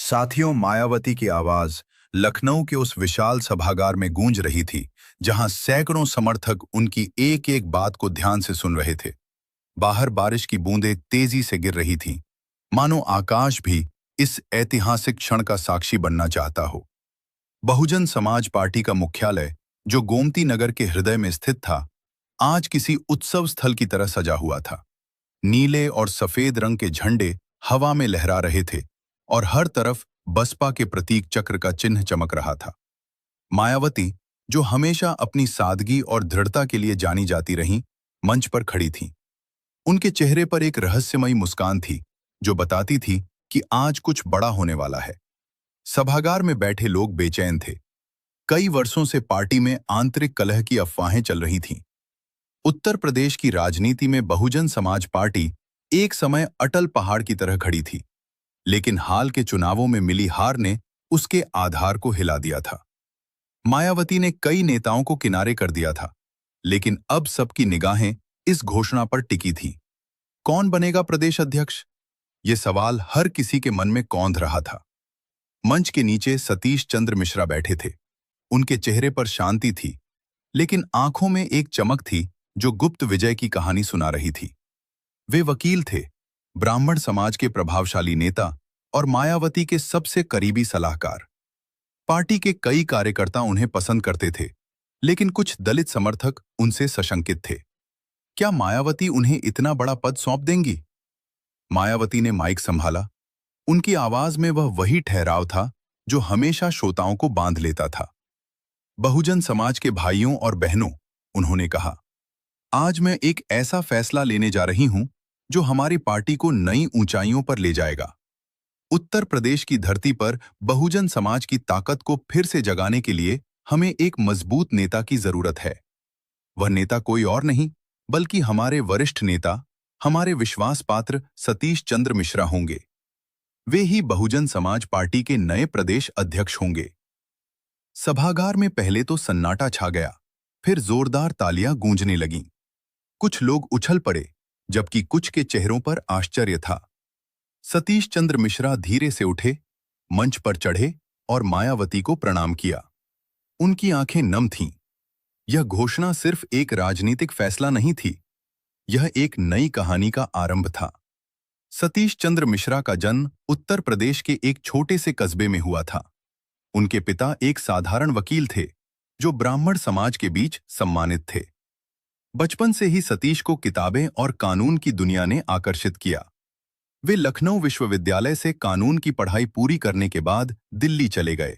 साथियों, मायावती की आवाज लखनऊ के उस विशाल सभागार में गूंज रही थी, जहां सैकड़ों समर्थक उनकी एक एक बात को ध्यान से सुन रहे थे। बाहर बारिश की बूंदें तेजी से गिर रही थीं, मानो आकाश भी इस ऐतिहासिक क्षण का साक्षी बनना चाहता हो। बहुजन समाज पार्टी का मुख्यालय, जो गोमती नगर के हृदय में स्थित था, आज किसी उत्सव स्थल की तरह सजा हुआ था। नीले और सफेद रंग के झंडे हवा में लहरा रहे थे और हर तरफ बसपा के प्रतीक चक्र का चिन्ह चमक रहा था। मायावती, जो हमेशा अपनी सादगी और दृढ़ता के लिए जानी जाती रहीं, मंच पर खड़ी थीं। उनके चेहरे पर एक रहस्यमयी मुस्कान थी, जो बताती थी कि आज कुछ बड़ा होने वाला है। सभागार में बैठे लोग बेचैन थे। कई वर्षों से पार्टी में आंतरिक कलह की अफवाहें चल रही थीं। उत्तर प्रदेश की राजनीति में बहुजन समाज पार्टी एक समय अटल पहाड़ की तरह खड़ी थी, लेकिन हाल के चुनावों में मिली हार ने उसके आधार को हिला दिया था। मायावती ने कई नेताओं को किनारे कर दिया था, लेकिन अब सबकी निगाहें इस घोषणा पर टिकी थीं। कौन बनेगा प्रदेश अध्यक्ष? ये सवाल हर किसी के मन में कौंध रहा था। मंच के नीचे सतीश चंद्र मिश्रा बैठे थे। उनके चेहरे पर शांति थी, लेकिन आंखों में एक चमक थी जो गुप्त विजय की कहानी सुना रही थी। वे वकील थे, ब्राह्मण समाज के प्रभावशाली नेता और मायावती के सबसे करीबी सलाहकार। पार्टी के कई कार्यकर्ता उन्हें पसंद करते थे, लेकिन कुछ दलित समर्थक उनसे सशंकित थे। क्या मायावती उन्हें इतना बड़ा पद सौंप देंगी? मायावती ने माइक संभाला। उनकी आवाज में वह वही ठहराव था जो हमेशा श्रोताओं को बांध लेता था। बहुजन समाज के भाइयों और बहनों, उन्होंने कहा, आज मैं एक ऐसा फैसला लेने जा रही हूं जो हमारी पार्टी को नई ऊंचाइयों पर ले जाएगा। उत्तर प्रदेश की धरती पर बहुजन समाज की ताकत को फिर से जगाने के लिए हमें एक मजबूत नेता की जरूरत है। वह नेता कोई और नहीं, बल्कि हमारे वरिष्ठ नेता, हमारे विश्वास पात्र सतीश चंद्र मिश्रा होंगे। वे ही बहुजन समाज पार्टी के नए प्रदेश अध्यक्ष होंगे। सभागार में पहले तो सन्नाटा छा गया, फिर जोरदार तालियां गूंजने लगीं। कुछ लोग उछल पड़े, जबकि कुछ के चेहरों पर आश्चर्य था। सतीश चंद्र मिश्रा धीरे से उठे, मंच पर चढ़े और मायावती को प्रणाम किया। उनकी आंखें नम थीं। यह घोषणा सिर्फ एक राजनीतिक फैसला नहीं थी, यह एक नई कहानी का आरंभ था। सतीश चंद्र मिश्रा का जन्म उत्तर प्रदेश के एक छोटे से कस्बे में हुआ था। उनके पिता एक साधारण वकील थे, जो ब्राह्मण समाज के बीच सम्मानित थे। बचपन से ही सतीश को किताबें और कानून की दुनिया ने आकर्षित किया। वे लखनऊ विश्वविद्यालय से कानून की पढ़ाई पूरी करने के बाद दिल्ली चले गए,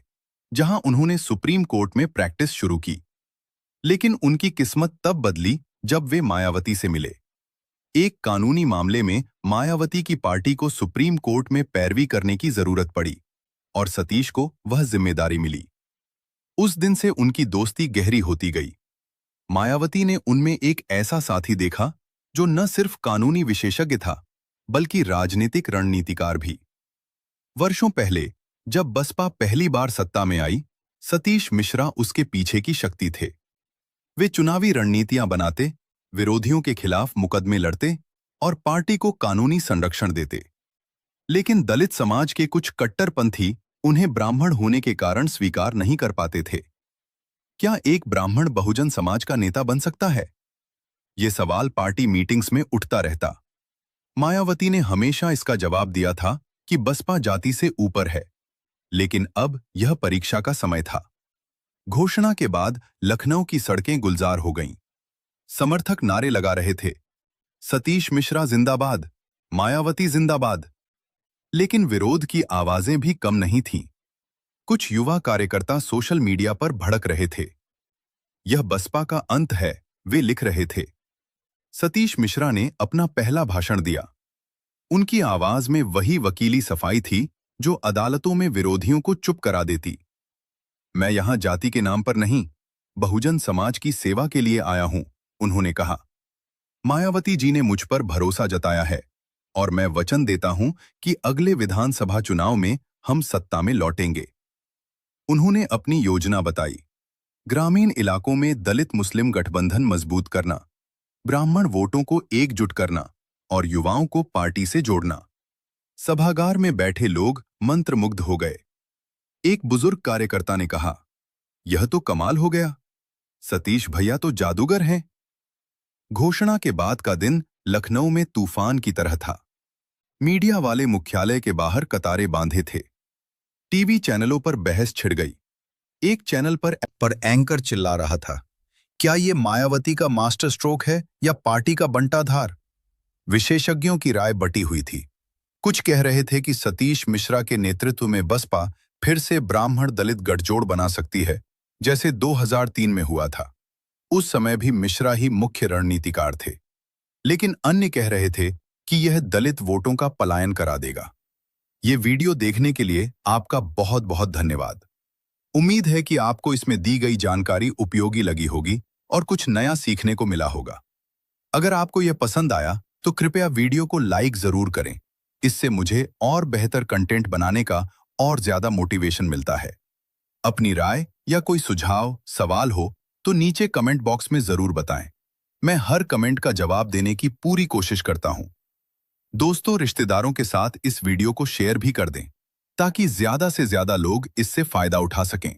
जहां उन्होंने सुप्रीम कोर्ट में प्रैक्टिस शुरू की। लेकिन उनकी किस्मत तब बदली जब वे मायावती से मिले। एक कानूनी मामले में मायावती की पार्टी को सुप्रीम कोर्ट में पैरवी करने की जरूरत पड़ी और सतीश को वह जिम्मेदारी मिली। उस दिन से उनकी दोस्ती गहरी होती गई। मायावती ने उनमें एक ऐसा साथी देखा जो न सिर्फ कानूनी विशेषज्ञ था, बल्कि राजनीतिक रणनीतिकार भी। वर्षों पहले जब बसपा पहली बार सत्ता में आई, सतीश मिश्रा उसके पीछे की शक्ति थे। वे चुनावी रणनीतियां बनाते, विरोधियों के खिलाफ मुकदमे लड़ते और पार्टी को कानूनी संरक्षण देते। लेकिन दलित समाज के कुछ कट्टरपंथी उन्हें ब्राह्मण होने के कारण स्वीकार नहीं कर पाते थे। क्या एक ब्राह्मण बहुजन समाज का नेता बन सकता है? ये सवाल पार्टी मीटिंग्स में उठता रहता। मायावती ने हमेशा इसका जवाब दिया था कि बसपा जाति से ऊपर है, लेकिन अब यह परीक्षा का समय था। घोषणा के बाद लखनऊ की सड़कें गुलजार हो गईं। समर्थक नारे लगा रहे थे, सतीश मिश्रा जिंदाबाद, मायावती जिंदाबाद। लेकिन विरोध की आवाजें भी कम नहीं थीं। कुछ युवा कार्यकर्ता सोशल मीडिया पर भड़क रहे थे। यह बसपा का अंत है, वे लिख रहे थे। सतीश मिश्रा ने अपना पहला भाषण दिया। उनकी आवाज में वही वकीली सफाई थी जो अदालतों में विरोधियों को चुप करा देती। मैं यहां जाति के नाम पर नहीं, बहुजन समाज की सेवा के लिए आया हूं, उन्होंने कहा। मायावती जी ने मुझ पर भरोसा जताया है और मैं वचन देता हूं कि अगले विधानसभा चुनाव में हम सत्ता में लौटेंगे। उन्होंने अपनी योजना बताई। ग्रामीण इलाकों में दलित मुस्लिम गठबंधन मजबूत करना, ब्राह्मण वोटों को एकजुट करना और युवाओं को पार्टी से जोड़ना। सभागार में बैठे लोग मंत्रमुग्ध हो गए। एक बुजुर्ग कार्यकर्ता ने कहा, यह तो कमाल हो गया, सतीश भैया तो जादूगर हैं। घोषणा के बाद का दिन लखनऊ में तूफान की तरह था। मीडिया वाले मुख्यालय के बाहर कतारें बांधे थे। टीवी चैनलों पर बहस छिड़ गई। एक चैनल पर एंकर चिल्ला रहा था, क्या ये मायावती का मास्टर स्ट्रोक है या पार्टी का बंटाधार? विशेषज्ञों की राय बटी हुई थी। कुछ कह रहे थे कि सतीश मिश्रा के नेतृत्व में बसपा फिर से ब्राह्मण दलित गठजोड़ बना सकती है, जैसे 2003 में हुआ था। उस समय भी मिश्रा ही मुख्य रणनीतिकार थे। लेकिन अन्य कह रहे थे कि यह दलित वोटों का पलायन करा देगा। ये वीडियो देखने के लिए आपका बहुत बहुत धन्यवाद। उम्मीद है कि आपको इसमें दी गई जानकारी उपयोगी लगी होगी और कुछ नया सीखने को मिला होगा। अगर आपको यह पसंद आया तो कृपया वीडियो को लाइक जरूर करें। इससे मुझे और बेहतर कंटेंट बनाने का और ज्यादा मोटिवेशन मिलता है। अपनी राय या कोई सुझाव, सवाल हो तो नीचे कमेंट बॉक्स में जरूर बताएं। मैं हर कमेंट का जवाब देने की पूरी कोशिश करता हूं। दोस्तों, रिश्तेदारों के साथ इस वीडियो को शेयर भी कर दें ताकि ज्यादा से ज्यादा लोग इससे फायदा उठा सकें।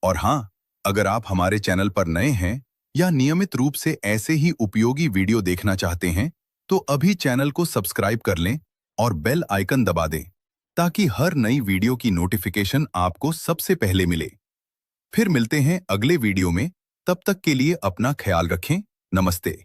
और हाँ, अगर आप हमारे चैनल पर नए हैं या नियमित रूप से ऐसे ही उपयोगी वीडियो देखना चाहते हैं तो अभी चैनल को सब्सक्राइब कर लें और बेल आइकन दबा दें ताकि हर नई वीडियो की नोटिफिकेशन आपको सबसे पहले मिले। फिर मिलते हैं अगले वीडियो में। तब तक के लिए अपना ख्याल रखें। नमस्ते।